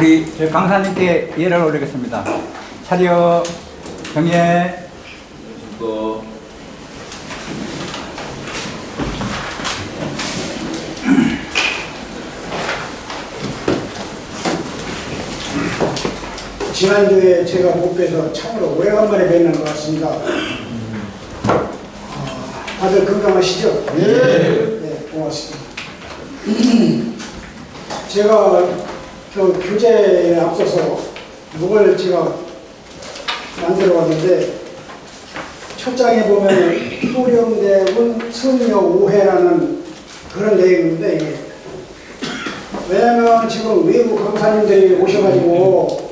우리 강사님께 예를 올리겠습니다. 차려 경례. 또 지난주에 제가 못 뵈서 참으로 오래간만에 뵙는 것 같습니다. 다들 건강하시죠? 네, 고맙습니다. 제가 그 교재에 앞서서 이걸 제가 만들어 왔는데, 첫 장에 보면 효령대군 성녀 오해라는 그런 내용인데, 이게 왜냐면 지금 외국 강사님들이 오셔가지고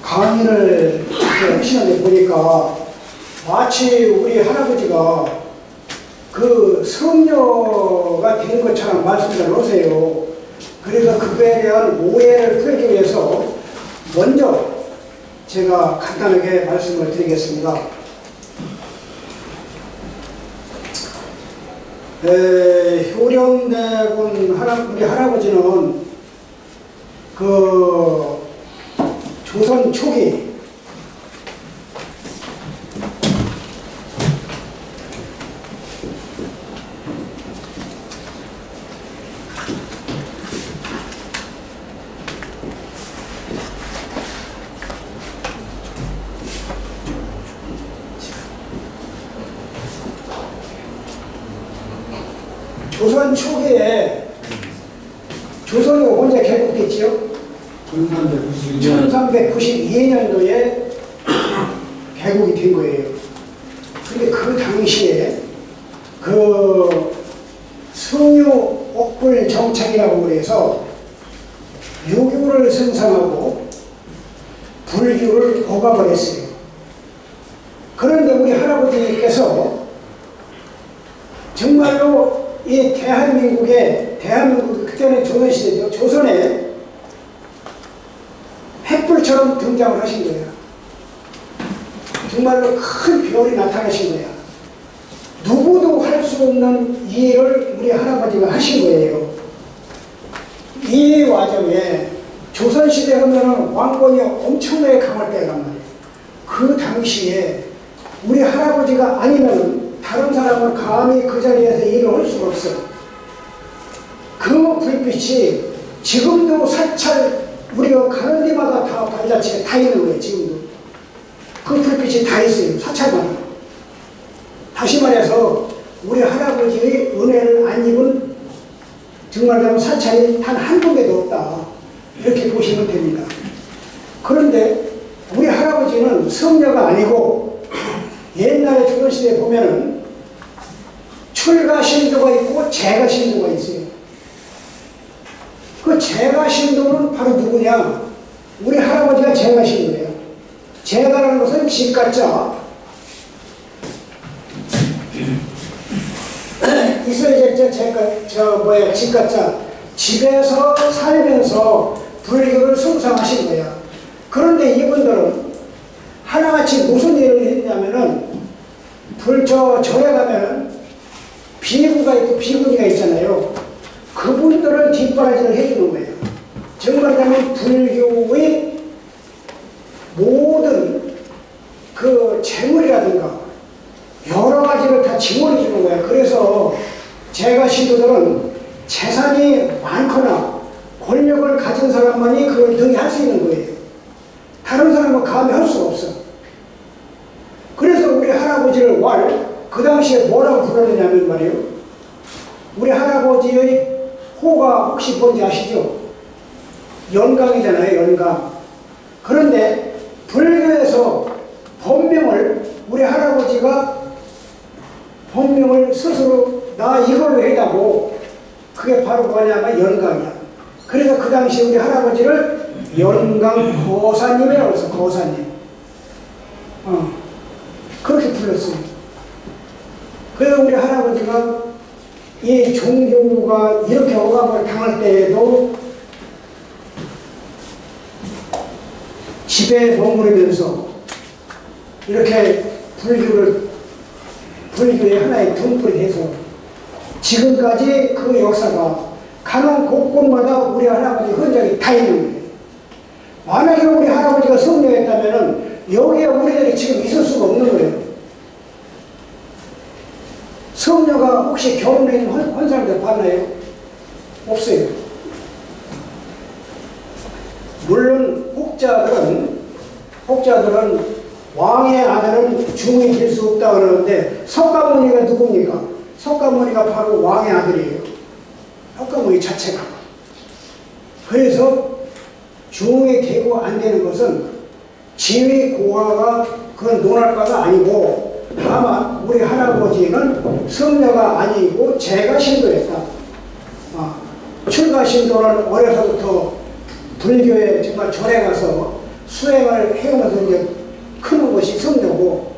강의를 이렇게 하시는데 보니까 마치 우리 할아버지가 그 성녀가 된 것처럼 말씀을 하세요. 그래서 그거에 대한 오해를 풀기 위해서 먼저 제가 간단하게 말씀을 드리겠습니다. 효령대군 우리 할아버지는 그 조선 초기 조선 초기에 조선이 언제 개국됐지요? 1392년도에 개국이 된 거예요. 근데 그 당시에 그 성유 옥불 정책이라고 그래서 유교를 승상하고 불교를 억압을 했어요. 그런데 우리 할아버지께서 정말로 이 대한민국 그때는 조선시대죠. 조선에 횃불처럼 등장을 하신 거예요. 정말로 큰 별이 나타나신 거예요. 누구도 할 수 없는 일을 우리 할아버지가 하신 거예요. 이 와중에 조선시대 하면은 왕권이 엄청나게 강할 때란 말이에요. 그 당시에 우리 할아버지가 아니면 다른 사람은 감히 그 자리에서 일을 할 수가 없어요. 그 불빛이 지금도 사찰 우리가 가는 데마다 다 발자취가 다 있는 거예요. 지금도 그 불빛이 다 있어요. 사찰마다. 다시 말해서 우리 할아버지의 은혜를 안 입은 정말 사찰이 단 한 군데도 없다, 이렇게 보시면 됩니다. 그런데 우리 할아버지는 성녀가 아니고 옛날에 조선시대에 보면은 출가신도가 있고 재가신도가 있어요. 그 재가신도는 바로 누구냐? 우리 할아버지가 재가신도예요. 재가라는 것은 집가자 있어야겠죠. 집가자. 집에서 살면서 불교를 숭상하신 거야. 그런데 이분들은 하나같이 무슨 일을 했냐면은 절에 가면은 비구가 있고 비구니가 있잖아요. 그분들을 뒷바라지를 해주는 거예요. 정말하면 불교의 모든 그 재물이라든가 여러 가지를 다 지원해 주는 거예요. 그래서 제가 신도들은 재산이 많거나 권력을 가진 사람만이 그걸 능히 할 수 있는 거예요. 다른 사람은 감히 할 수가 없어. 그래서 우리 할아버지를 그 당시에 뭐라고 부르느냐면 말이에요. 우리 할아버지의 호가 혹시 뭔지 아시죠? 연강이잖아요. 연강. 그런데 불교에서 우리 할아버지가 본명을 스스로 나 이걸로 해다고, 그게 바로 뭐냐면 연강이야. 그래서 그 당시에 우리 할아버지를 연강 거사님이라고 해서 거사님. 그렇게 불렀어요. 그래서 우리 할아버지가 이 종교가 이렇게 억압을 당할 때에도 집에 머무르면서 이렇게 불교의 하나의 등불이 돼서 지금까지 그 역사가 가는 곳곳마다 우리 할아버지 흔적이 다 있는 거예요. 만약에 우리 할아버지가 성녀였다면은 여기에 우리들이 지금 있을 수가 없는 거예요. 성녀가 혹시 결혼한 사람들 봤나요? 없어요. 물론 혹자들은 왕의 아들은 중이 될 수 없다 그러는데 석가모니가 누굽니까? 석가모니가 바로 왕의 아들이에요. 석가모니 자체가. 그래서 중이 되고 안 되는 것은 지위 고하가 그건 논할 바가 아니고, 다만 우리 할아버지는 성녀가 아니고 제가 신도했다. 출가 신도는 어려서부터 불교에 정말 절에 가서 수행을 해오면서 이제 크는 것이 성녀고,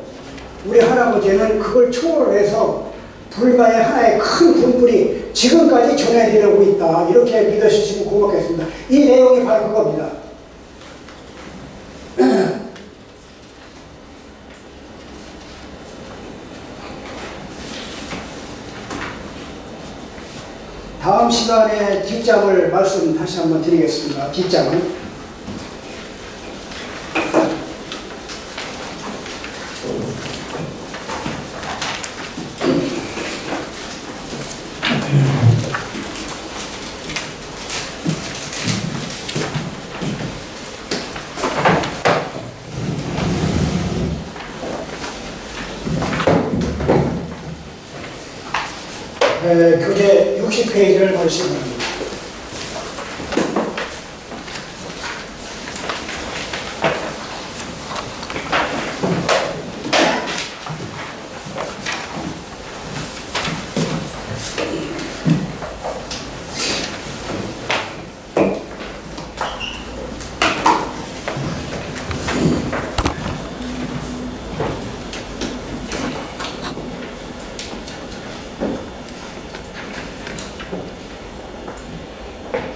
우리 할아버지는 그걸 초월해서 불가의 하나의 큰 등불이 지금까지 전해지려고 있다. 이렇게 믿으시면 고맙겠습니다. 이 내용이 바로 그겁니다. 다음 시간에 뒷장을 말씀 다시 한번 드리겠습니다. 뒷장은 교재 60페이지를 보시면 됩니다.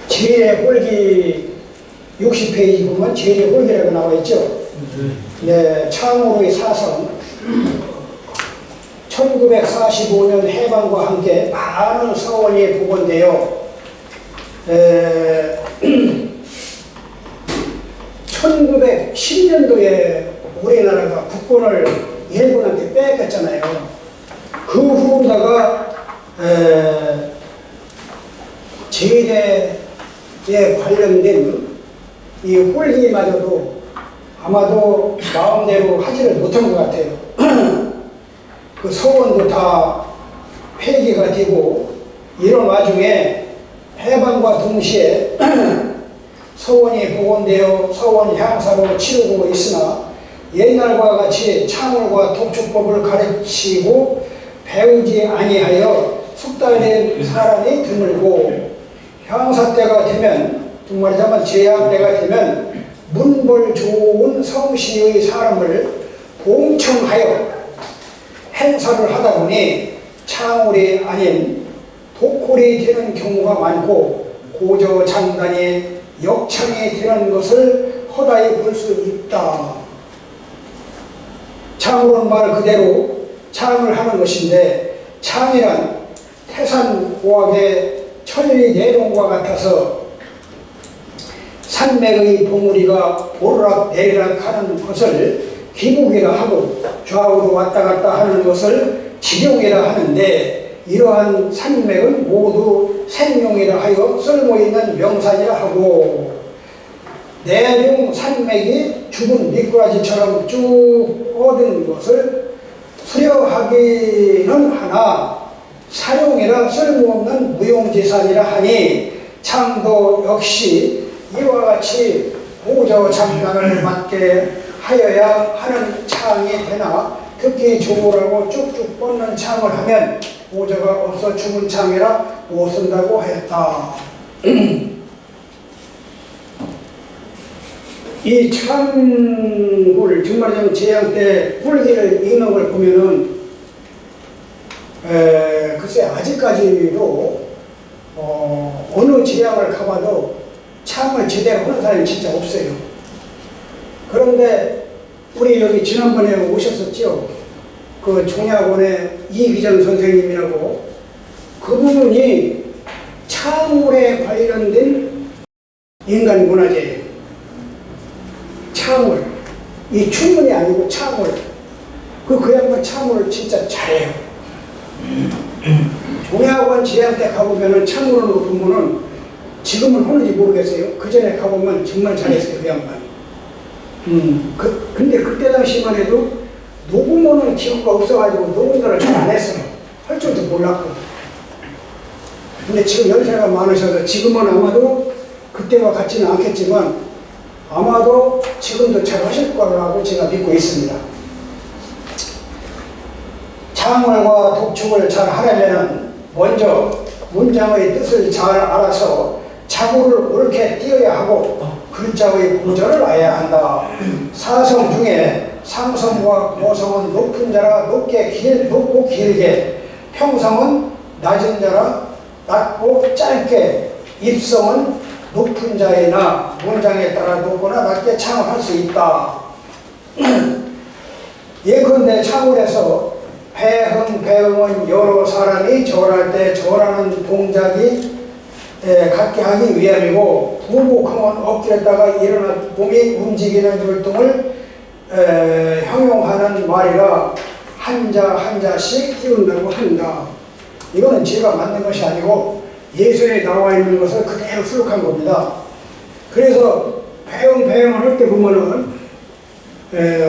제일의 홀기 60페이지 보면 제일의 홀기라고 나와 있죠. 네, 창으로의 사성 1945년 해방과 함께 많은 서원이 복원되어 1910년도에 우리나라가 국권을 일본한테 뺏겼잖아요. 그 후로다가 제일의 관련된 이 홀기마저도 아마도 마음대로 하지를 못한 것 같아요. 그 서원도 다 폐기가 되고, 이런 와중에 해방과 동시에 서원이 복원되어 서원 향사로 치르고 있으나, 옛날과 같이 창월과 독촉법을 가르치고 배우지 아니하여 숙달된 사람이 드물고, 향사 때가 되면, 정말이자면 제한 때가 되면 문벌 좋은 성씨의 사람을 봉청하여 행사를 하다 보니 창울이 아닌 독홀이 되는 경우가 많고, 고저 장단이 역창이 되는 것을 허다히 볼 수 있다. 창울은 말 그대로 창을 하는 것인데, 창이란 태산고학의 천리 내동과 같아서 산맥의 봉우리가 오르락 내리락 하는 것을 기복이라 하고, 좌우로 왔다 갔다 하는 것을 지룡이라 하는데, 이러한 산맥은 모두 생룡이라 하여 쓸모있는 명산이라 하고, 내중 산맥이 죽은 미꾸라지처럼 쭉 뻗은 것을 수려하기는 하나 사용이라 쓸모없는 무용지산이라 하니, 창도 역시 이와 같이 보저 장단을 맞게 하여야 하는 창이 되나, 특히 조라고 쭉쭉 뻗는 창을 하면 보저가 없어 죽은 창이라 못 쓴다고 하였다. 이 창을 정말 제양 때 홀기를 읽는 걸 보면은 글쎄 아직까지도 어느 제양을 가봐도 창을 제대로 하는 사람이 진짜 없어요. 그런데 우리 여기 지난번에 오셨었죠? 그 종약원의 이기정 선생님이라고, 그분이 창물에 관련된 인간 문화재예요. 창을, 이 춘문이 아니고 창을, 그 양반 창을 진짜 잘해요. 종양학원 지혜한 때 가보면은 창문으로 보면은 지금은 하는지 모르겠어요. 그 전에 가보면 정말 잘했어요, 그 양반. 근데 그때 당시만 해도 녹음하는 기구가 없어가지고 녹음들을 잘 안 했어요. 할 줄도 몰랐고. 근데 지금 연세가 많으셔서 지금은 아마도 그때와 같지는 않겠지만 아마도 지금도 잘 하실 거라고 제가 믿고 있습니다. 창월과 독촉을 잘 하려면 먼저 문장의 뜻을 잘 알아서 자구를 옳게 띄어야 하고 글자의 구절을 알아야 한다. 사성 중에 상성과 모성은 높은 자라 높고 길게, 평성은 낮은 자라 낮고 짧게, 입성은 높은 자에나 문장에 따라 높거나 낮게 창을 할 수 있다. 예컨대 창월에서 배흥은 여러 사람이 절할 때 절하는 동작이 갖게 하기 위함이고, 부복흥은 엎드렸다가 일어나 몸이 움직이는 율동을 형용하는 말이라 한자씩 띄운다고 한다. 이거는 제가 만든 것이 아니고 예술에 나와 있는 것을 그대로 수록한 겁니다. 그래서 배흥을 할 때 보면은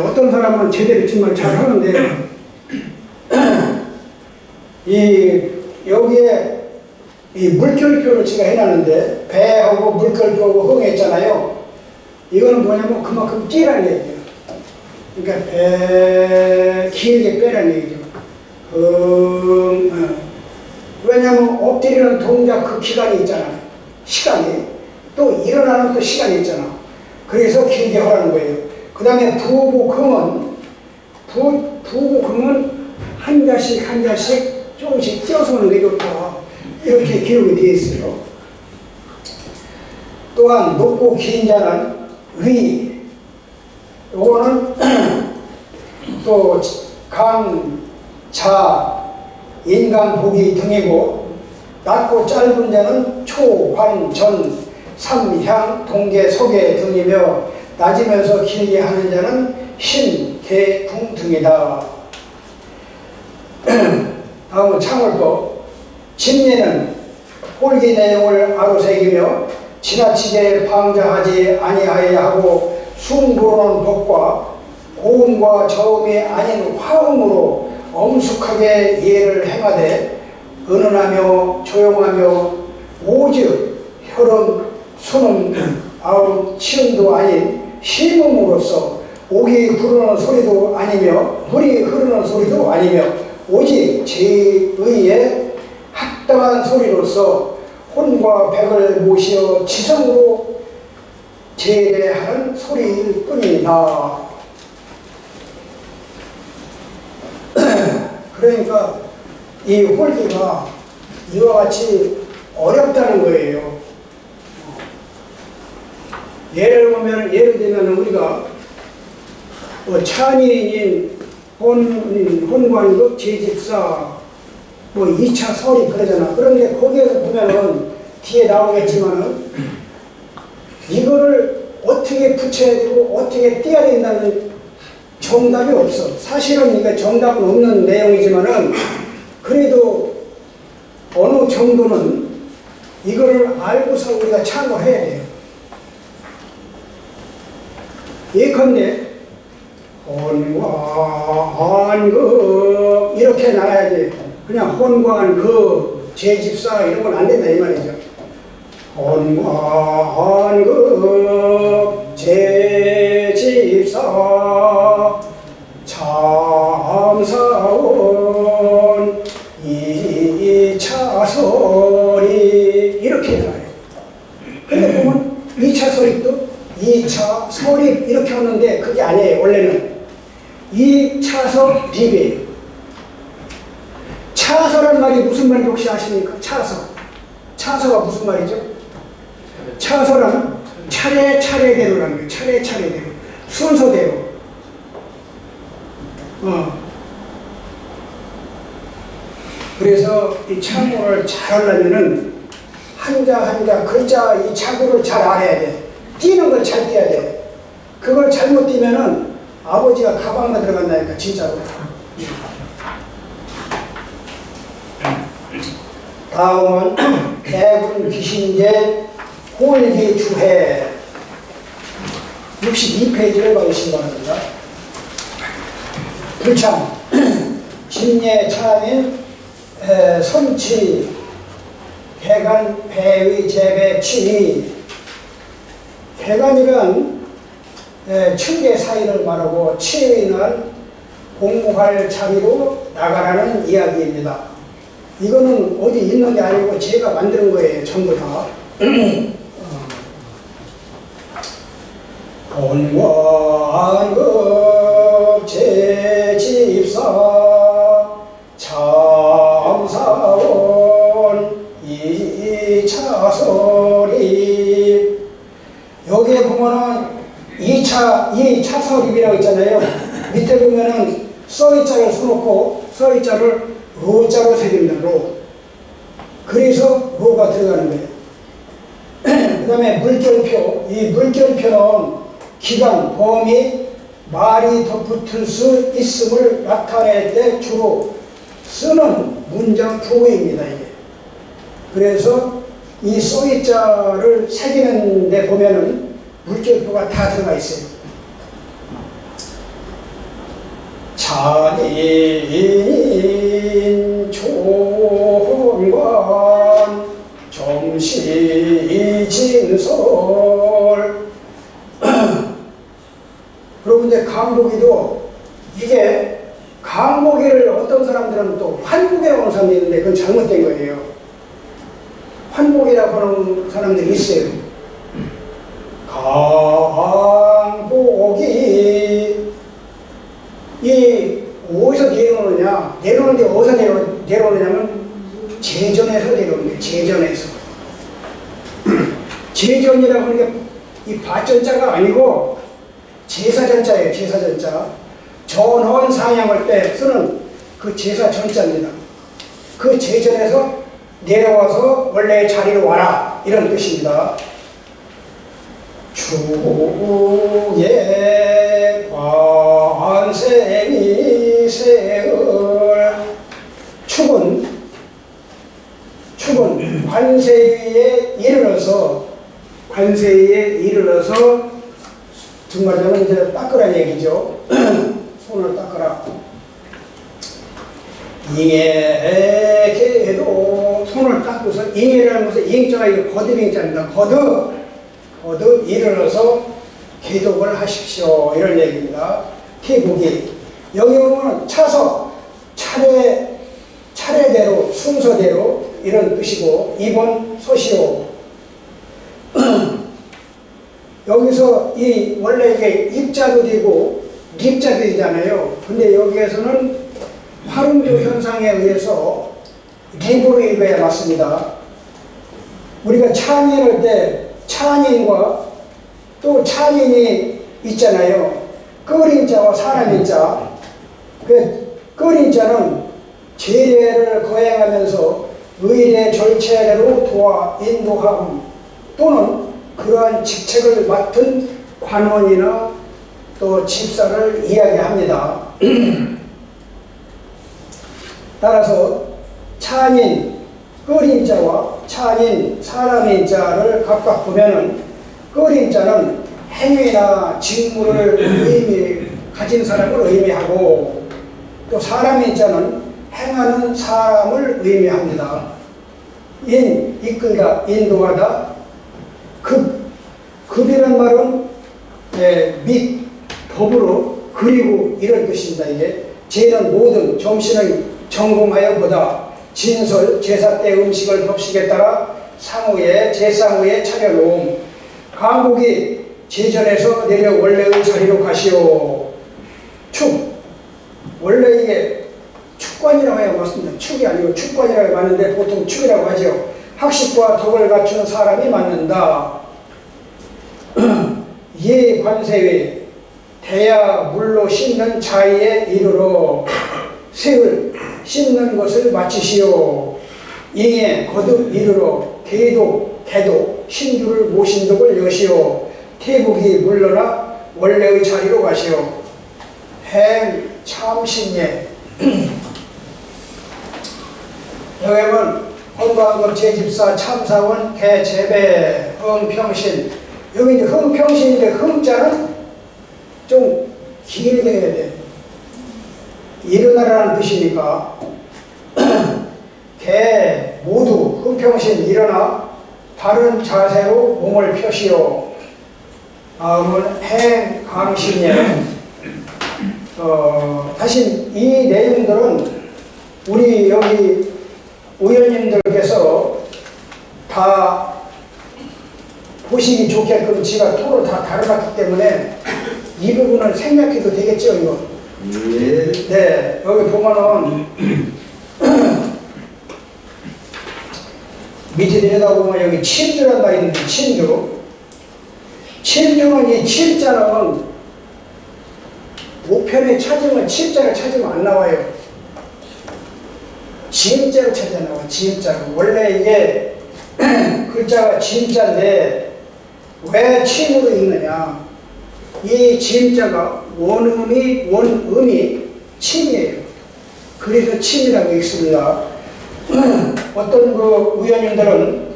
어떤 사람은 제대로 정말 잘 하는데 여기에 이 물결표를 제가 해놨는데 배하고 물결표하고 흥했잖아요. 이거는 뭐냐면 그만큼 찌라는 얘기예요. 그러니까 배 길게 빼라는 얘기죠. 왜냐하면 엎드리는 동작 그 기간이 있잖아요. 시간이. 또 일어나는 또 시간이 있잖아. 그래서 길게 하라는 거예요. 그 다음에 부복흥은 한 자씩 조금씩 띄어서 하는 게 좋다. 이렇게 기록이 되어 있어요. 또한 높고 긴 자는 위, 요거는 또 강, 자, 인간, 보기 등이고, 낮고 짧은 자는 초, 환, 전, 삼, 향, 동계, 소계 등이며, 낮으면서 길게 하는 자는 신, 개, 궁 등이다. 다음은 창월법. 진리는 홀기 내용을 아로새기며 지나치게 방자하지 아니하여야 하고, 숨 부르는 법과 고음과 저음이 아닌 화음으로 엄숙하게 예를 행하되, 은은하며 조용하며 오즉, 혈음, 순음, 아음, 치음도 아닌 심음으로써 옥이 부르는 소리도 아니며 물이 흐르는 소리도 아니며 오직 제의에 합당한 소리로서 혼과 백을 모시어 지성으로 제례하는 소리일 뿐이다. 그러니까 이 홀기가 이와 같이 어렵다는 거예요. 예를 들면 우리가 찬이인 혼관급 제집사 2차 설이 그러잖아. 그런데 거기에서 보면은 뒤에 나오겠지만은 이거를 어떻게 붙여야 되고 어떻게 띄어야 된다는 정답이 없어. 사실은 이게 정답은 없는 내용이지만은 그래도 어느 정도는 이거를 알고서 우리가 참고해야 돼요. 예컨대 혼관급 이렇게 나와야지. 그냥 혼관급 제집사 이런 건 안 된다 이 말이죠. 혼관급 제집사 참사원 이차설이 이렇게 나와요. 근데 보면 2차 설입도 2차 설입 이렇게 하는데 그게 아니에요. 원래는 2차서 비례. 차서란 말이 무슨 말인지 혹시 아십니까? 차서가 무슨 말이죠? 차서란 차례차례대로라는 거예요. 차례차례대로 순서대로. 그래서 이 창고를 잘 하려면은 한자 한자 글자 이 창고를 잘 알아야 돼. 띄는 걸 잘 띄어야 돼. 그걸 잘못 뛰면은 아버지가 가방만 들어간다니까 진짜로. 다음은 대군 귀신제 홀기주해 62페이지를 봐주시기 바랍니다. 불참 진예 차민 선치 개간 배위 재배 치위. 개간이란 층계 사이를 말하고 치위는 공무할 자리로 나가라는 이야기입니다. 이거는 어디 있는 게 아니고 제가 만드는 거예요. 전부 다. 본관급 제집사 참사원 이차설입. 여기에 보면은 2차 설입이라고 있잖아요. 밑에 보면은 써이자를 써놓고 써이자를 로자로 새깁니다. 로. 그래서 로가 들어가는 거예요. 그 다음에 물결표. 이 물결표는 기간, 범위, 말이 덧붙을 수 있음을 나타낼 때 주로 쓰는 문장 도구입니다. 이게. 그래서 이 써이자를 새기는 데 보면은 물결표가 다 들어가 있어요. 잔인 총관 정시진설. 그리고 이제 강복이도 이게 강복이를 어떤 사람들은 또 환복이라고 하는 사람들이 있는데 그건 잘못된 거예요. 환복이라고 하는 사람들이 있어요. 강복이 이 어디서 내려오느냐? 내려오는데 어디서 내려오느냐면 제전에서 내려오는 거예요. 제전에서. 제전이라고 하는 게 이 발전자가 아니고 제사전자예요. 제사전자. 전원 상향할 때 쓰는 그 제사전자입니다. 그 제전에서 내려와서 원래의 자리로 와라 이런 뜻입니다. 주의 관세미 세을. 축은 관세위에 이르러서 정말로는 이제 닦으라는 얘기죠. 손을 닦으라. 잉에게도 손을 닦고서 잉이라는 것은 잉자가 이거 거듭잉자입니다. 거듭 이르러서 계독을 하십시오 이런 얘기입니다. 태국이 여기 보면 차서 차례대로 순서대로 이런 뜻이고 2번 서시오. 여기서 이 원래 이게 입자도 되고 립자도 되잖아요. 근데 여기에서는 활음조 현상에 의해서 립으로 읽어야 맞습니다. 우리가 찬인할 때 찬인과 또 찬인이 있잖아요. 끓인자와 사람인자. 그 끓인자는 제례를 거행하면서 의례 절체대로 도와 인도함 또는 그러한 직책을 맡은 관원이나 또 집사를 이야기합니다. 따라서 찬인, 끓인자와 찬인, 사람인자를 각각 보면은 끓인자는 행위나 직무를 가진 사람을 의미하고 또 사람인자는 행하는 사람을 의미합니다. 이끌다, 인도하다. 급이란 말은 및, 더불어, 그리고 이런 뜻입니다. 이게 제는 모든 점심을 전공하여 보다 진설, 제사 때 음식을 법식에 따라 상후에 제상후에 차려놓음. 강복이 제전에서 내려 원래의 자리로 가시오. 축. 원래 이게 축관이라고 해야 맞습니다. 축이 아니고 축관이라고 하는데 보통 축이라고 하죠. 학식과 덕을 갖춘 사람이 맞는다. 예 관세위 대야 물로 씻는 자의에 이르러 색을 씻는 것을 마치시오. 잉에 거듭 이르러 개도 신주를 모신덕을 여시오. 태국이 물러나 원래의 자리로 가시오. 행 참신예. 여기는 헌관급 제집사 참사원 개재배 흥평신. 여기 이제 흥평신인데 흥자는 좀 길게 해야 돼. 일어나라는 뜻이니까 개 모두 흥평신 일어나 바른 자세로 몸을 펴시오. 다음은 행강신예. 다시 이 내용들은 우리 여기 의원님들께서 다 보시기 좋게끔 지가 토를 다 다뤄놨기 때문에 이 부분을 생략해도 되겠죠, 이거? 예. 네, 여기 보면은 밑에 내려다보면 여기 침주란 말이 있는데, 침주. 침주는 이 침자는 우편에 찾으면 침자를 찾으면 안 나와요. 지음자로 찾아 나와. 지음자로. 원래 이게 글자가 지음자인데 왜 침으로 읽느냐? 이 지음자가 원음이 침이에요. 그래서 침이라고 읽습니다. 어떤 그 의원님들은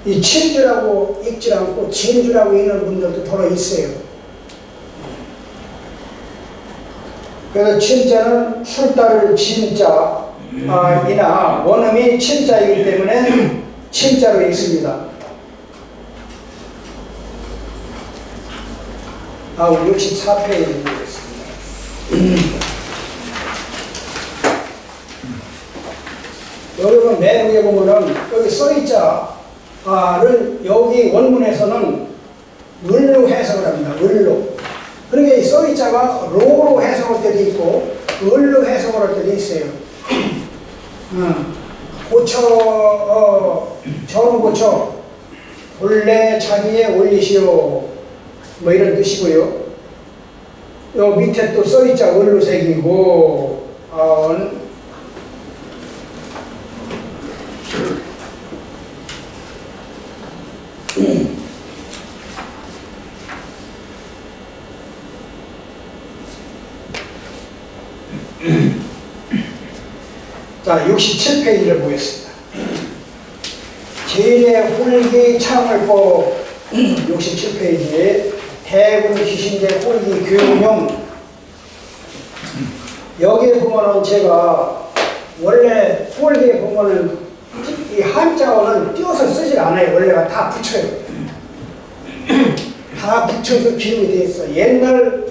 이 침주라고 읽지 않고 지음주라고 읽는 분들도 더러 있어요. 그래서 침자는 술따를 지음자 이나 원음이 침자이기 때문에 침자로 읽습니다. 다음 64페이지 보겠습니다. 여러분 맨 위에 보면은 여기 써있자를 여기 원문에서는 을로 해석을 합니다. 을로. 그러니까 이 써있자가 로로 해석할 때도 있고 을로 해석을 할 때도 있어요. 저는 고쳐 본래 자기에 올리시오 뭐 이런 뜻이고요. 요 밑에 또 써있자 을로 새기고 자, 67페이지를 보겠습니다. 제1의 홀기 창을법 67페이지에 대군 귀신제 홀기 교육용. 여기에 보면은 제가 원래 홀기에 보면은 이 한자어는 띄어서 쓰질 않아요. 원래가 다 붙여요. 다 붙여서 기록이 되어 있어. 옛날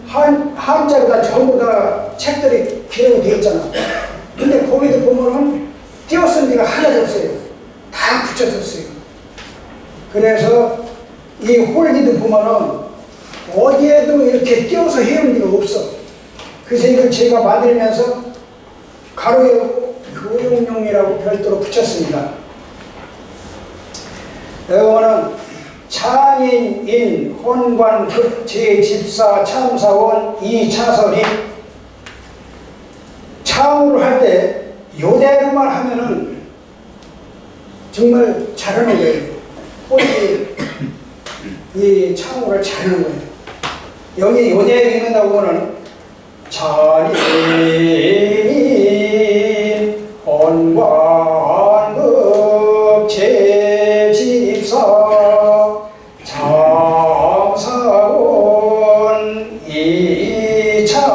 한자로 다 전부 다 책들이 기록이 되어 있잖아. 근데 거기도 보면은 띄어쓴 데가 하나도 없어요. 다 붙여서 써요. 그래서 이 홀기도 보면은 어디에도 이렇게 띄어서 해온 데가 없어. 그래서 이걸 제가 만들면서 가로에 교육용이라고 별도로 붙였습니다. 여기는 창인인 혼관급 제집사 참사원 이차설이 창으로 할 때 요대로만 하면은 정말 잘하는 거예요. 홀기 이 창으로 잘하는 거예요. 여기 요대로 읽는다고 하면 찬인 혼관급 제집사 참사원 이차설이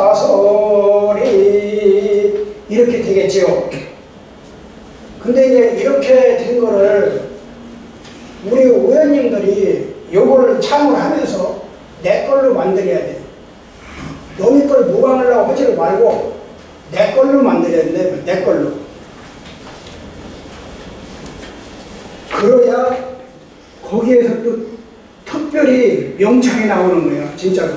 이렇게 되겠죠. 근데 이제 이렇게 된 거를 우리 의원님들이 요거를 참을 하면서 내 걸로 만들어야 돼. 너희 걸 모방하려고 하지 말고 내 걸로 만들어야 돼. 내 걸로. 그래야 거기에서 또 특별히 명창이 나오는 거야. 진짜로.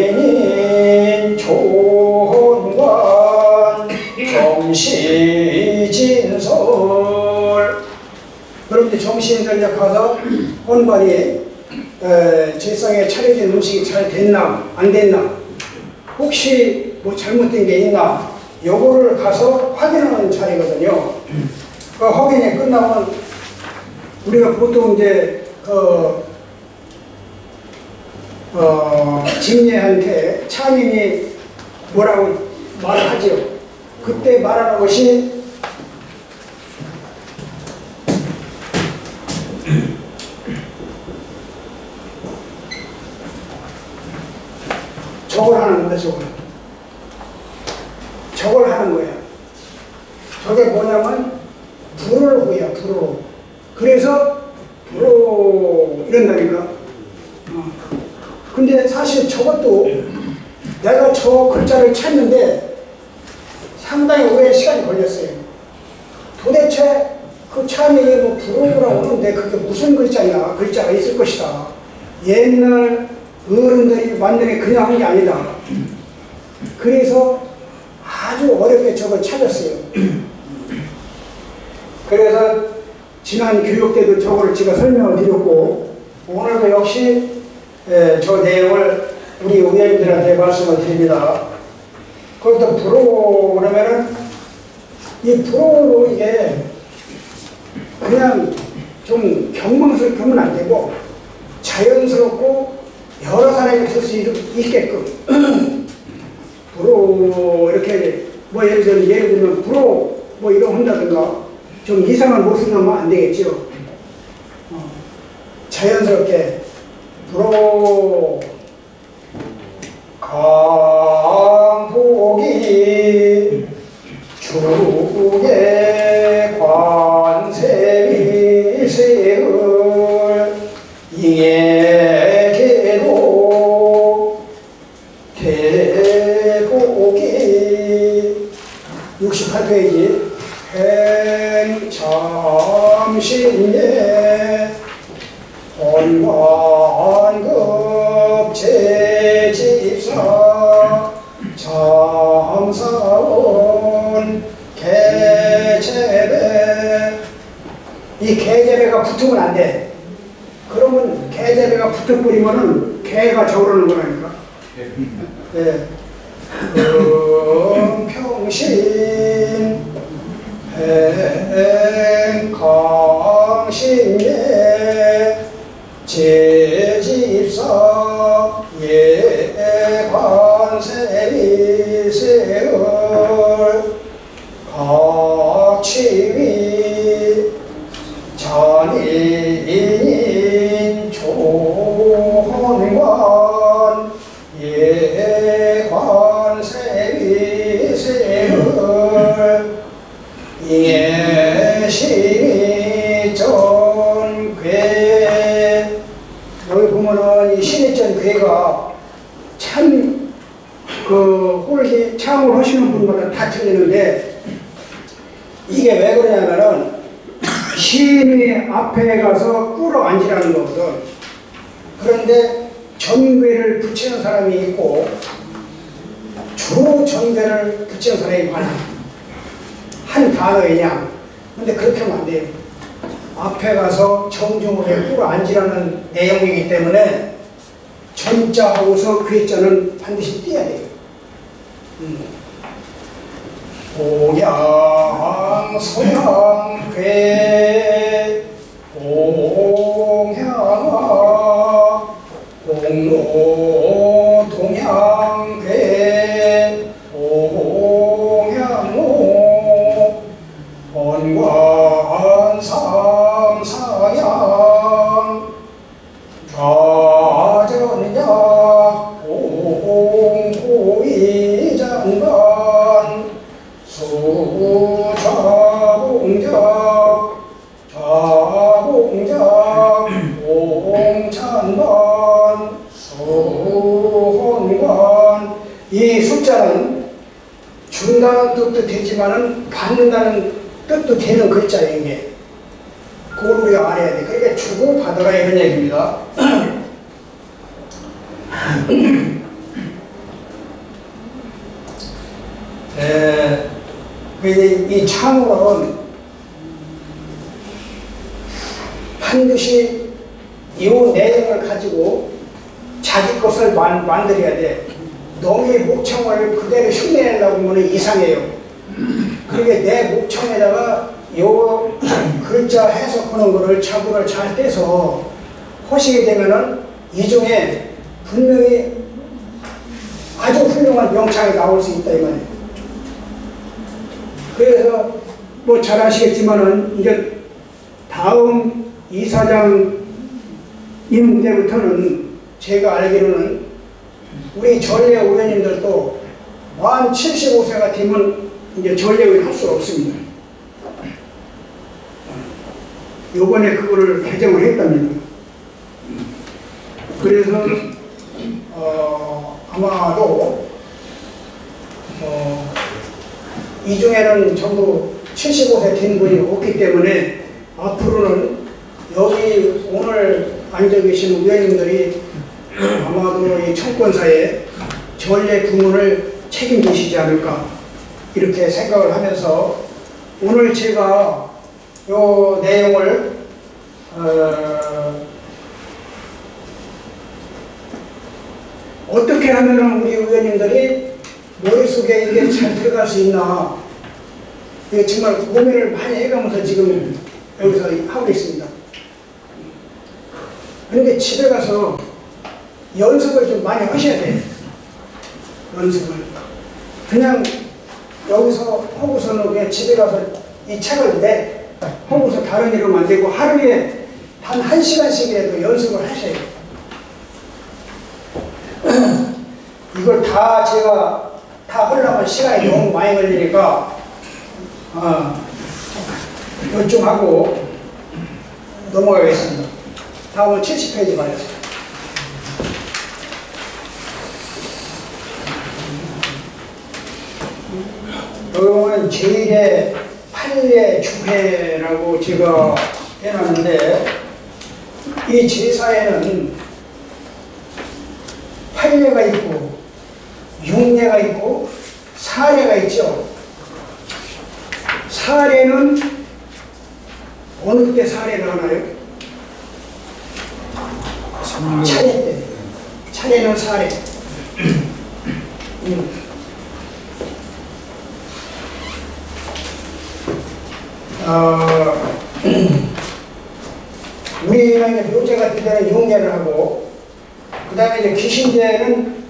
잔인인 조헌관 정시진설. 그럼 이제 정시인들 가서 헌관이 제상에 차려진 음식이 잘 됐나 안 됐나 혹시 뭐 잘못된 게 있나 요거를 가서 확인하는 자리거든요. 그 확인이 끝나면 우리가 보통 이제 직례한테 차민이 뭐라고 말을 하죠. 그때 말하는 것이 저걸 하는 겁니다. 저걸 하는 거야. 저게 뭐냐면 불을 호야, 불로. 그래서 불로 이런다니까. 근데 사실 저것도 내가 저 글자를 찾는데 상당히 오랜 시간이 걸렸어요. 도대체 그 차민이 뭐 불로라고 하는데 그게 무슨 글자냐? 글자가 있을 것이다. 옛날 어른들이 만드는 그냥 한 게 아니다. 그래서 아주 어렵게 저걸 찾았어요. 그래서 지난 교육 때도 저걸 제가 설명을 드렸고, 오늘도 역시 저 내용을 우리 의원님들한테 말씀을 드립니다. 거기다 불호 그러면은 이 불호로 이게 그냥 좀 경망스럽게 안 되고 자연스럽고 여러 사람이 들 수 있게끔 불호 이렇게 뭐 예를 들면 불호 뭐 이런 한다든가 좀 이상한 모습을 하면 안 되겠죠. 자연스럽게 불호 강복이 주의 관세미세을 잉에게도 대복이 68페이지 행참신예 본관급 제집사 참사원 개제배 이 개제배가 붙으면 안 돼. 그러면 개제배가 붙어버리면은 개가 저러는 거라니까. 네. 평신 행강신예 제집사 예관세리세을 각치위 잔인인 조헌관 예관세리세을 잉해시전괴 여기 보면은 이 신의전 괴가 참 홀기 창을 하시는 분마다 다 틀리는데 이게 왜 그러냐면은 시인이 앞에 가서 꿇어 앉으라는 거거든. 그런데 전괴를 붙이는 사람이 있고 주로 전괴를 붙이는 사람이 많아. 한 단어이냐. 근데 그렇게 하면 안 돼요. 앞에 가서 정중하게 꿇어 앉으라는 내용이기 때문에 전자하고서 괴자는 반드시 띄어야 돼요. 동양 서양 괴 공향아 공로 동양 괴 공향로 본관 삼사양 좌전야 공고이장관 수좌공작 좌공작 공찬관 수헌관 이 숫자는 준다는 뜻도 되지만은 받는다는 뜻도 되는 글자예요. 이게 그걸 우리가 알아야 돼. 그러니까 주고 받아라 이런 얘기입니다. 이 창으로는 반드시 이 내용을 가지고 자기 것을 만들어야 돼. 너의 목청을 그대로 흉내내려고 하면 이상해요. 그러니까 내 목청에다가 요 글자 글자 해석하는 거를 자구를 잘 떼서 하시게 되면은 이 중에 분명히 아주 훌륭한 명창이 나올 수 있다 이 말이에요. 그래서 뭐 잘 아시겠지만은 이제 다음 이사장님 때부터는 제가 알기로는 우리 전례 의원님들도 만 75세가 되면 이제 전례의원 할 수 없습니다. 요번에 그거를 개정을 했답니다. 그래서 아마도 이 중에는 전부 75세 된 분이 없기 때문에 앞으로는 여기 오늘 앉아 계신 의원님들이 아마도 이 청권사에 전례 부문을 책임지시지 않을까 이렇게 생각을 하면서 오늘 제가 요 내용을 어떻게 하면 우리 의원님들이 머릿속에 이게 잘 들어갈 수 있나 이게 정말 고민을 많이 해가면서 지금 여기서 하고 있습니다. 그런데 집에 가서 연습을 좀 많이 하셔야 돼요. 연습을. 그냥 여기서 하고서는 그냥 집에 가서 이 책을 하고서 다른 일을 만들고 하루에 단 1시간씩이라도 연습을 하셔야 돼요. 이걸 다 제가 다 하려면 시간이 너무 많이 걸리니까 좀 하고 넘어가겠습니다. 다음은 70페이지 봐야죠. 이거는 제1회 8례 주회라고 제가 해놨는데 이 제사에는 8례가 있고 6례가 있고 4례가 있죠. 4례는 어느 때 4례를 하나요? 차례 때. 차례는 4례. 우리는 이제 묘제 같은 데는 6례를 하고 그 다음에 이제 귀신제는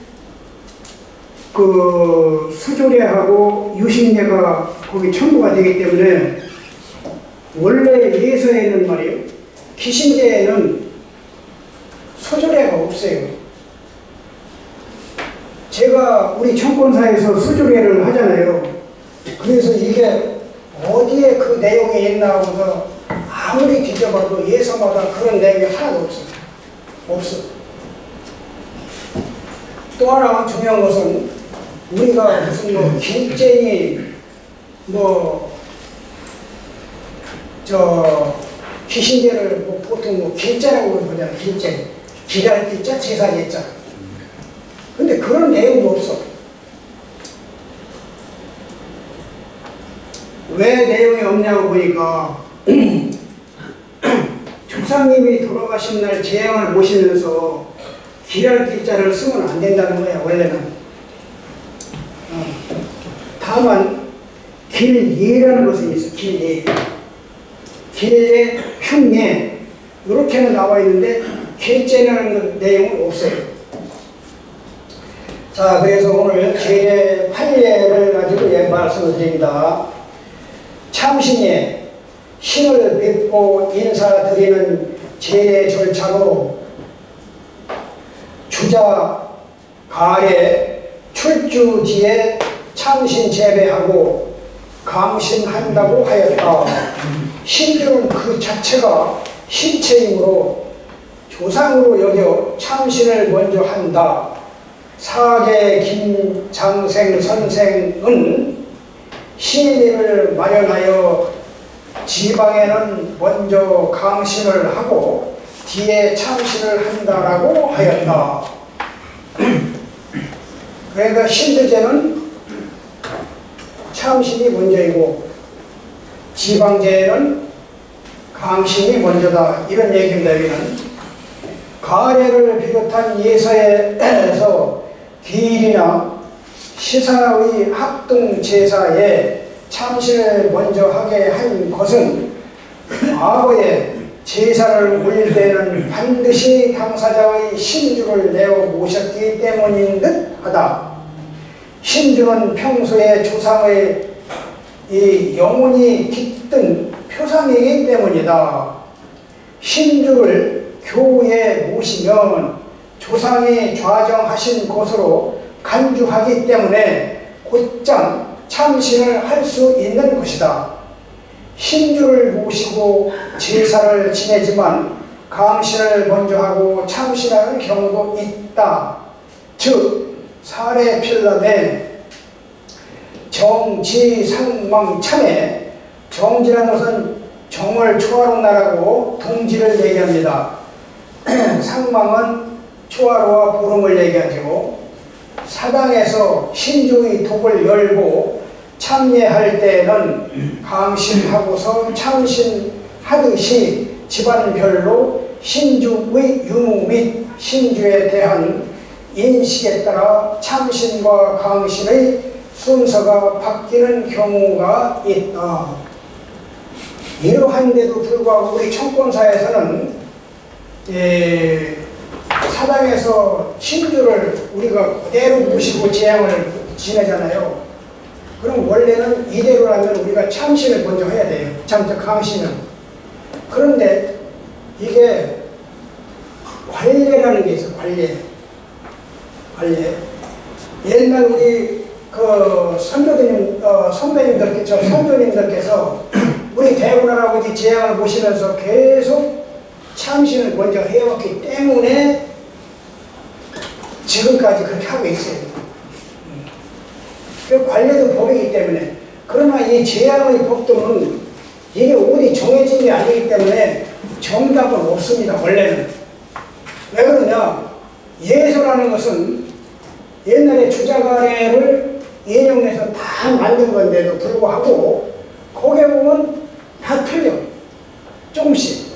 그 수조례하고 유신례가 거기 첨부가 되기 때문에 원래 예서에는 말이에요. 귀신제에는 수조례가 없어요. 제가 우리 청권사에서 수조례를 하잖아요. 그래서 이게 어디에 그 내용이 있나 하고서 아무리 뒤져봐도 예서마다 그런 내용이 하나도 없어요. 없어. 또 하나 중요한 것은 우리가 무슨 뭐 길쟁이 귀신제를 뭐 보통 뭐 길자라고 그러잖아요. 길제. 길할 길자, 제사 제자. 근데 그런 내용도 없어. 왜 내용이 없냐고 보니까 조상님이 돌아가신 날 재앙을 보시면서 길할 길자를 쓰면 안 된다는 거야 원래는. 다만 길예라는 것은 있어. 길예. 길예, 흉예 이렇게는 나와 있는데 길제라는 내용은 없어요. 자, 그래서 오늘 제8예를 가지고 말씀을 드립니다. 참신예, 신을 뵙고 인사드리는 제례 절차로 주자 가래 출주 뒤에 참신 재배하고 감신한다고 하였다. 신들은 그 자체가 신체이므로 조상으로 여겨 참신을 먼저 한다. 사계 김장생 선생은 시인을 마련하여 지방에는 먼저 강신을 하고 뒤에 참신을 한다라고 하였다. 그러니까 신드제는 참신이 먼저이고 지방제는 강신이 먼저다. 이런 얘기입니다. 여기는 가례를 비롯한 예서에서 기일이나 시사의 합동 제사에 참신을 먼저 하게 한 것은 과거에 제사를 올릴 때는 반드시 당사자의 신주를 내어 모셨기 때문인 듯 하다. 신주는 평소에 조상의 이 영혼이 깃든 표상이기 때문이다. 신주를 교회에 모시면 조상이 좌정하신 곳으로 간주하기 때문에 곧장 참신을 할 수 있는 것이다. 신주를 모시고 제사를 지내지만 강신을 먼저 하고 참신하는 경우도 있다. 즉 사례필람에 정지상망참에 정지라는 것은 정을 초하루 나라고 동지를 얘기합니다. 상망은 초하루와 보름을 얘기하죠. 사당에서 신주의 독을 열고 참례할 때는 강신하고서 참신하듯이 집안별로 신주의 유무 및 신주에 대한 인식에 따라 참신과 강신의 순서가 바뀌는 경우가 있다. 이러한데도 불구하고 우리 청권사에서는 사당에서 신주를 우리가 그대로 모시고 제양을 지내잖아요. 그럼 원래는 이대로라면 우리가 참신을 먼저 해야 돼요. 강신은. 그런데 이게 관례라는 게 있어요. 관례. 옛날 우리 그 선배님들께서 우리 대군 할아버지 제양을 보시면서 계속 참신을 먼저 해왔기 때문에 지금까지 그렇게 하고 있어요. 그 관례도 법이기 때문에. 그러나 이 제양의 법도는 이게 어디 정해진 게 아니기 때문에 정답은 없습니다. 원래는. 왜 그러냐? 예서라는 것은 옛날에 주자가래를 인용해서 다 만든 건데도 불구하고 거기에 보면 다 틀려. 조금씩.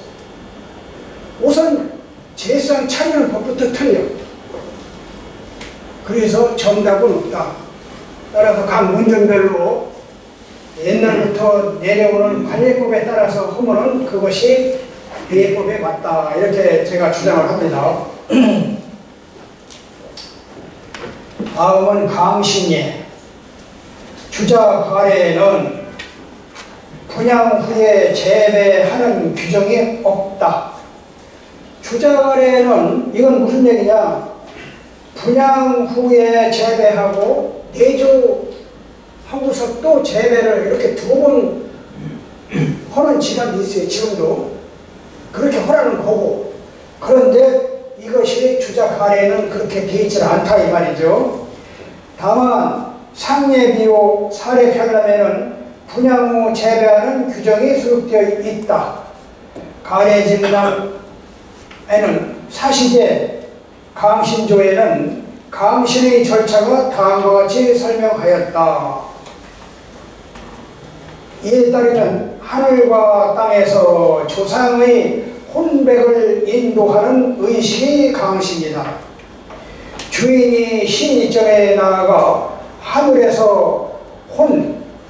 우선 제상 차리는 법부터 틀려. 그래서 정답은 없다. 따라서 각 문전별로 옛날부터 내려오는 관례법에 따라서 하면은 그것이 예법에 맞다. 이렇게 제가 주장을 합니다. 다음은 강신예. 주자가래는 분양 후에 재배하는 규정이 없다. 주자가래는 이건 무슨 얘기냐? 분양 후에 재배하고 내조하고서 또 재배를 이렇게 두 번 하는 집안이 있어요. 지금도 그렇게 하라는 거고. 그런데 이것이 주자가래는 그렇게 되어 있지 않다 이 말이죠. 다만 상례비호 사례편람에는 분양 후 재배하는 규정이 수록되어 있다. 가래진담에는 사시제 강신조에는 강신의 절차가 다음과 같이 설명하였다. 이에 따르면 하늘과 땅에서 조상의 혼백을 인도하는 의식이 강신이다. 주인이 신이점에 나아가 하늘에서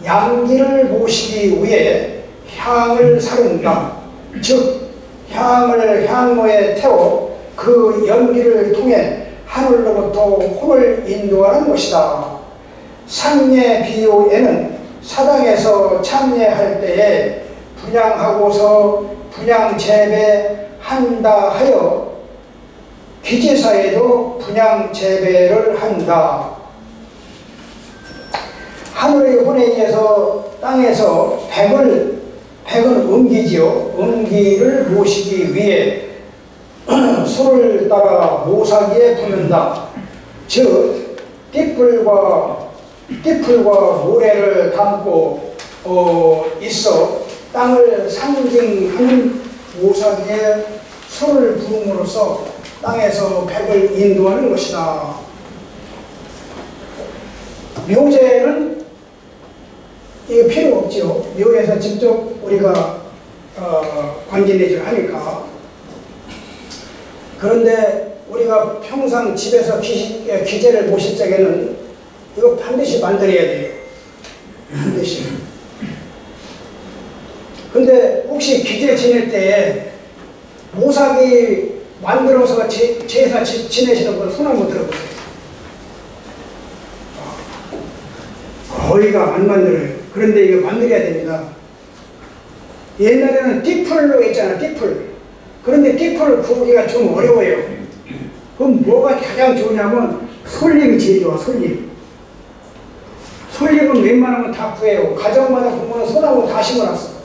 양기를 모시기 위해 향을 사른다. 즉 향을 향로에 태워 그 연기를 통해 하늘로부터 혼을 인도하는 것이다. 상례비호에는 사당에서 참례할 때에 분양하고서 분양 재배한다 하여 기제사에도 분양 재배를 한다. 하늘의 혼에 의해서 땅에서 백은 음기지요. 음기를 모시기 위해 소를 따라 모사기에 부는다. 즉 띠풀과 모래를 담고 있어 땅을 상징하는 모사기에 소를 부음으로써 땅에서 백을 인도하는 것이다. 묘제는 이게 필요 없죠. 묘에서 직접 우리가 관진내지를 하니까. 그런데 우리가 평상 집에서 기제를 모실 적에는 이거 반드시 만들어야 돼요. 반드시. 근데 혹시 기재 지낼 때 모사기 만들어서 제사 지내시는 분 손 한번 들어보세요. 거의가 안 만들어요. 그런데 이거 만들어야 됩니다. 옛날에는 띠풀로 했잖아, 띠풀. 그런데 띠풀 구우기가 좀 어려워요. 그럼 뭐가 가장 좋으냐면 솔잎이 제일 좋아, 솔잎. 솔잎은 웬만하면 다 구해요. 가정마다 보면 소나무 다 심어놨어.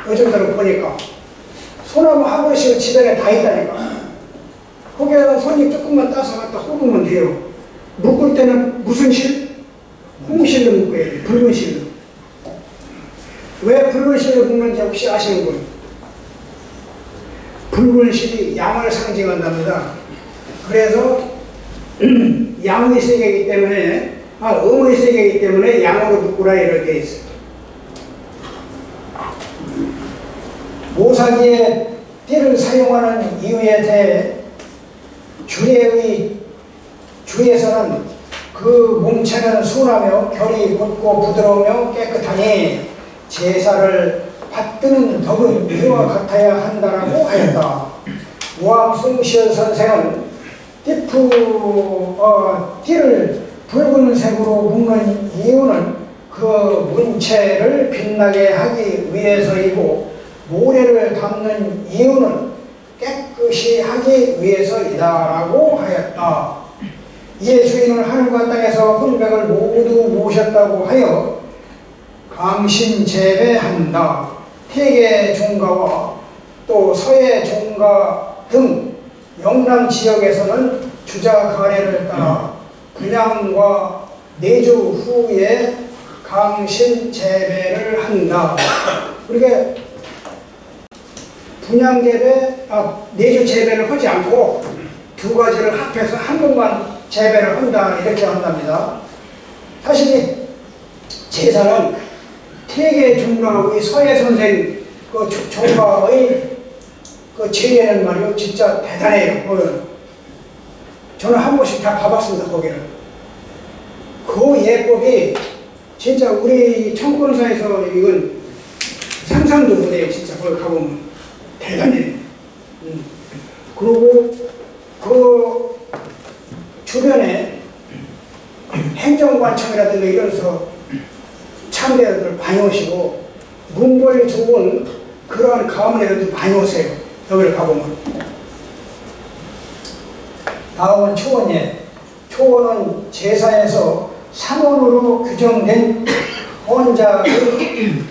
요즘 들어 보니까. 소나무 한 그루씩은 집안에 다 있다니까. 거기에다 손잎 조금만 따서 갖다 꼽으면 돼요. 묶을 때는 무슨 실? 홍실로 묶어야 돼. 붉은 실로. 왜 붉은 실로 묶는지 혹시 아시는 분? 붉은 실이 양을 상징한답니다. 그래서 양의 세계이기 때문에 음의 세계이기 때문에 양으로 묶으라 이렇게 돼 있어요. 모사기에 띠를 사용하는 이유에 대해 주에서는 그 몸체는 순하며 결이 곧고 부드러우며 깨끗하니 제사를 받드는 덕은 이와 같아야 한다라고 하였다. 무암 송시열 선생은 띠를 붉은색으로 묶는 이유는 그 문체를 빛나게 하기 위해서이고 모래를 담는 이유는 깨끗이 하기 위해서이다라고 하였다. 이에 주인은 하늘과 땅에서 혼백을 모두 모셨다고 하여 강신제배한다. 태계 종가와 또 서해 종가 등 영남 지역에서는 주자 가례를 따라 분양과 내주 후에 강신제배를 한다. 그러니까 분양제배, 내주 제배를 하지 않고 두 가지를 합해서 한 번만 제배를 한다 이렇게 한답니다. 사실 이 제사는 태계 종가의 서해 선생 그 종가의 그 제례는 말이요 진짜 대단해요. 저는 한 번씩 다 가봤습니다. 거기를. 그 예법이 진짜 우리 청권사에서 이건 상상도 못해요. 진짜 거기 가보면 대단해요. 그리고 그 주변에 행정관청이라든가 이런서 참배들 많이 오시고 문벌이 좋은 그러한 가문애들도 많이 오세요. 여기를 가보면. 다음은 초원예. 초원은 제사에서 3원으로 규정된 헌자의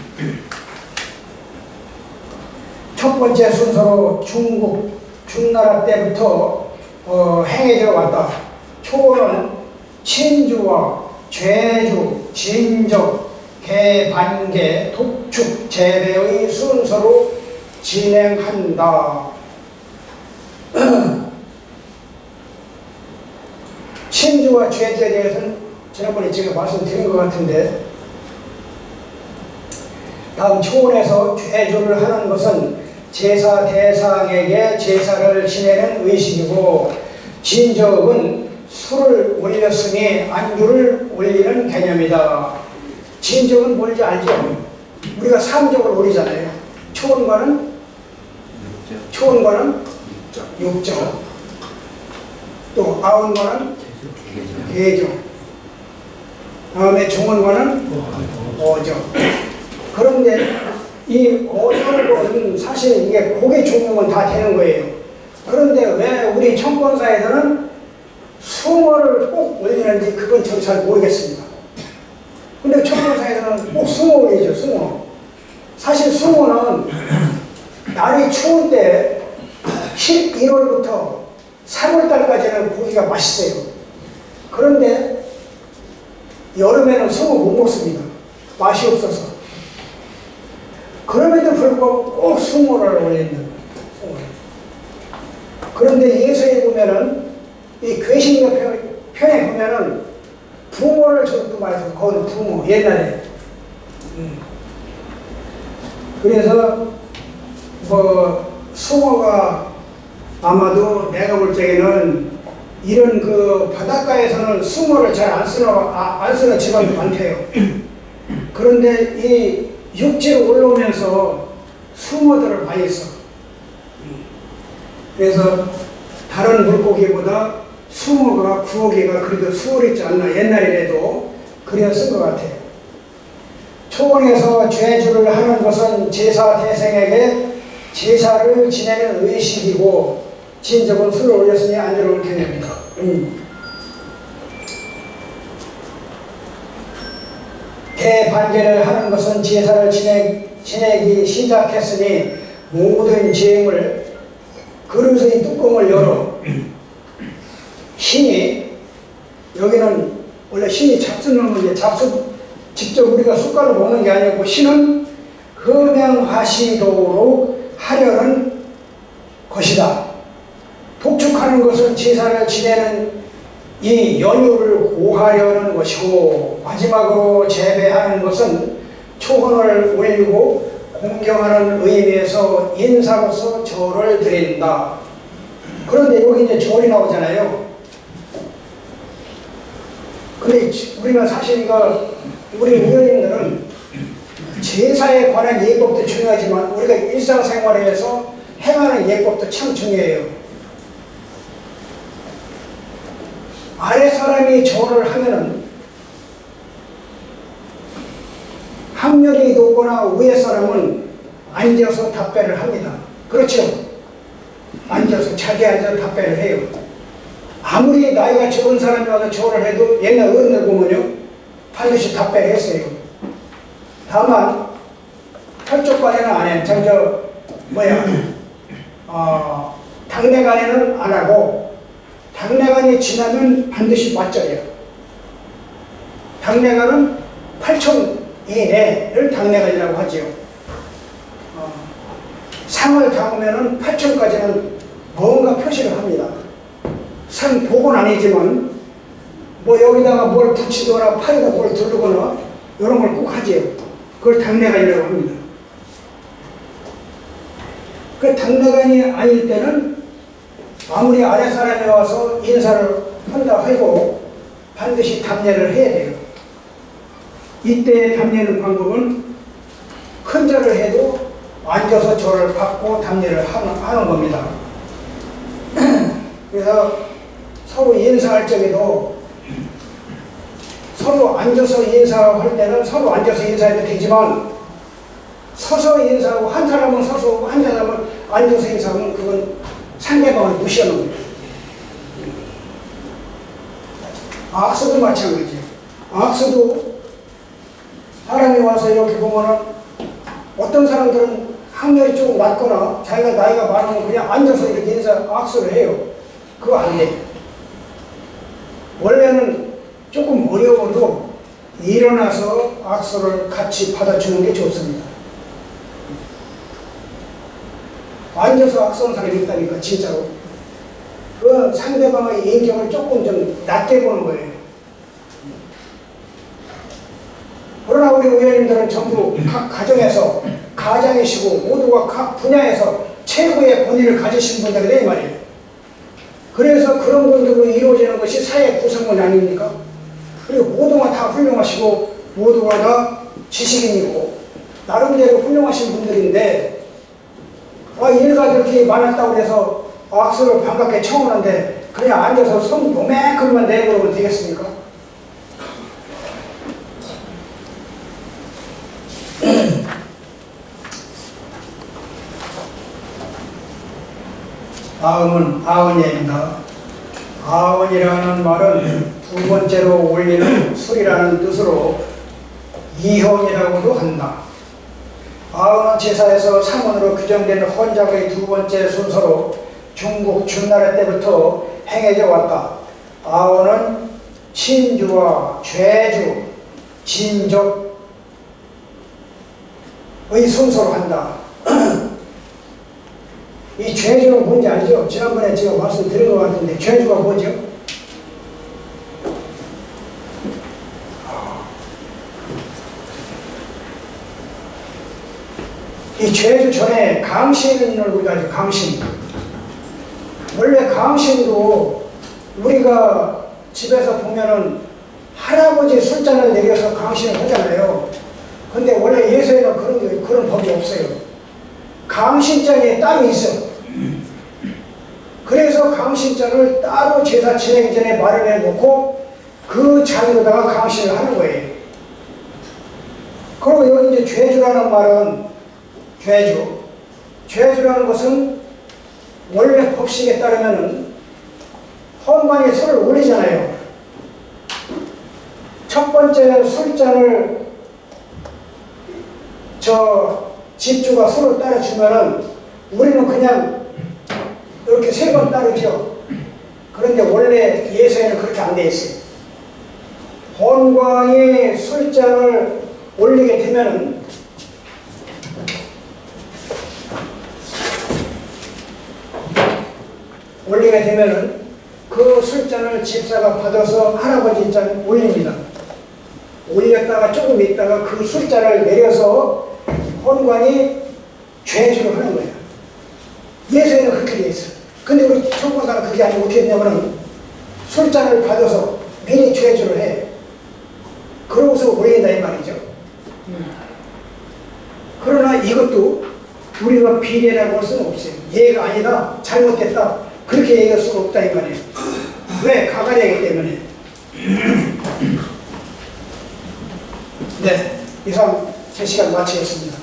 첫 번째 순서로 중국 중나라 때부터 행해져 왔다. 초원은 친주와 죄주, 진적, 개반계, 독축, 재배의 순서로 진행한다. 친주와 죄주에 대해서는 지난번에 제가 말씀드린 것 같은데, 다음 초원에서 죄주를 하는 것은 제사 대상에게 제사를 지내는 의식이고, 진적은 술을 올렸으니 안주를 올리는 개념이다. 진적은 뭔지 알죠? 우리가 삼적을 올리잖아요. 초원과는 육적, 또 아흔과는 계적, 다음에 종원과는 어적. 그런데 이 어적은 사실 이게 고개 종목은 다 되는 거예요. 그런데 왜 우리 청권사에서는 숭어를 꼭 올리는지 그건 저도 잘 모르겠습니다. 근데 청권사에서는 꼭 숭어 올리죠, 숭어. 사실 숭어는 날이 추운 때 11월부터 3월달까지는 고기가 맛있어요. 그런데 여름에는 숭어 못 먹습니다. 맛이 없어서. 그럼에도 불구하고 꼭 숭어를 올린다. 그런데 예서에 보면은 이 괴식력 편에 보면은 붕어를 저도 말해서 거기는 붕어 옛날에. 그래서 뭐 숭어가 아마도 내가 볼 적에는 이런 그 바닷가에서는 숭어를 잘 안 쓰는 지방도 많대요. 그런데 이 육지로 올라오면서 숭어들을 많이 써. 그래서 다른 물고기보다 숭어가 구어기가 그래도 수월했지 않나 옛날에라도 그래야 쓴 것 같아요. 초원에서 죄주를 하는 것은 제사 대생에게 제사를 지내는 의식이고 진적은 술을 올렸으니 안주를 옳게냅니다. 대반제를 하는 것은 제사를 지내기 시작했으니 모든 죄임을 그릇의 뚜껑을 열어 신이 여기는 원래 신이 잡수는 건데 직접 우리가 숟가락을 먹는 게 아니고 신은 흠양하시도록 하려는 것이다. 독촉하는 것은 제사를 지내는 이 연유를 고하려는 것이고 마지막으로 재배하는 것은 초혼을 올리고 공경하는 의미에서 인사로서 절을 드린다. 그런데 여기 이제 절이 나오잖아요. 근데 우리는 사실 우리 의원님들은 제사에 관한 예법도 중요하지만 우리가 일상생활에서 행하는 예법도 참 중요해요. 아래 사람이 절을 하면은 학렬이 높거나 위에 사람은 앉아서 답변을 합니다. 그렇죠? 앉아서 자기 앉아서 답변을 해요. 아무리 나이가 적은 사람이 와서 절을 해도 옛날 어른들 보면요 반드시 답변을 했어요. 다만 혈족간에는 안 해요. 당내간에는 안 하고 당내간이 지나면 반드시 맞절이에요. 당내간은 8천 이내를 당내간이라고 하지요. 상을 담으면은 8천까지는 뭔가 표시를 합니다. 상 복은 아니지만 뭐 여기다가 뭘 붙이거나 팔에다 뭘 두르거나 이런 걸 꼭 하지요. 그걸 당내간이라고 합니다. 그 당내간이 아닐 때는 아무리 아래 사람이 와서 인사를 한다 해도 반드시 답례를 해야 돼요. 이때 답례는 방법은 큰 절을 해도 앉아서 절을 받고 답례를 하는 겁니다. 그래서 서로 인사할 적에도 서로 앉아서 인사할 때는 서로 앉아서 인사해도 되지만 서서 인사하고 한 사람은 서서 오고 한 사람은 앉아서 인사하면 그건 상대방을 무시하는 거예요. 악수도 마찬가지예요. 악수도 사람이 와서 이렇게 보면은 어떤 사람들은 학렬이 조금 낮거나 자기가 나이가 많으면 그냥 앉아서 이렇게 악수를 해요. 그거 안 돼. 원래는 조금 어려워도 일어나서 악수를 같이 받아주는 게 좋습니다. 앉아서 악수하는 사람이 있다니까 진짜로. 그 상대방의 인격을 조금 좀 낮게 보는 거예요. 그러나 우리 의원님들은 전부 각 가정에서 가장이시고 모두가 각 분야에서 최고의 권위를 가지신 분들이다 이 말이에요. 그래서 그런 분들로 이루어지는 것이 사회 구성원 아닙니까? 그리고 모두가 다 훌륭하시고 모두가 다 지식인이고 나름대로 훌륭하신 분들인데 일가 이렇게 많았다고 해서 악수를 반갑게 청하는데 그냥 앉아서 손 요만큼만 내걸으면 되겠습니까? 다음은 아흔예입니다. 아흔이라는 말은 두 번째로 올리는 술이라는 뜻으로 이혼이라고도 한다. 아흔은 제사에서 상원으로 규정된 혼작의 두 번째 순서로 중국 준나라 때부터 행해져 왔다. 아흔은 친주와 죄주, 진족의 순서로 한다. 이 죄주는 뭔지 알죠? 지난번에 제가 말씀드린 것 같은데 죄주가 뭐죠? 이 죄주 전에 강신을 우리가 하죠. 강신. 원래 강신도 우리가 집에서 보면은 할아버지 술잔을 내려서 강신을 하잖아요. 근데 원래 예수에는 그런 법이 없어요. 강신장이 따로 있어. 그래서 강신장을 따로 제사 지내기 전에 마련해 놓고 그 자리로다가 강신을 하는 거예요. 그리고 여기 이제 죄주라는 말은 죄주라는 것은 원래 법식에 따르면은 헌관에 술을 올리잖아요. 첫 번째 술잔을 집주가 술을 따라주면은 우리는 그냥 이렇게 3번 따르죠. 그런데 원래 예서에는 그렇게 안 돼 있어요. 헌관에 술잔을 올리게 되면은 그 술잔을 집사가 받아서 할아버지 잔 올립니다. 올렸다가 조금 있다가 그 술잔을 내려서 헌관이 죄주를 하는 거예요. 예수에는 그렇게 돼 있어. 근데 우리 청구사는 그게 아니고 어떻게 했냐면은 술잔을 받아서 미리 죄주를 해. 그러고서 올린다 이 말이죠. 그러나 이것도 우리가 비례라고 할 수는 없어요. 예가 아니다, 잘못됐다, 그렇게 얘기할 수가 없다 이 말이에요. 왜? 가가리이기 때문에. 네, 이상 제 시간 마치겠습니다.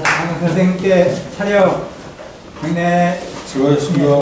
강 선생님께 차려 경례. 수고하셨습니다.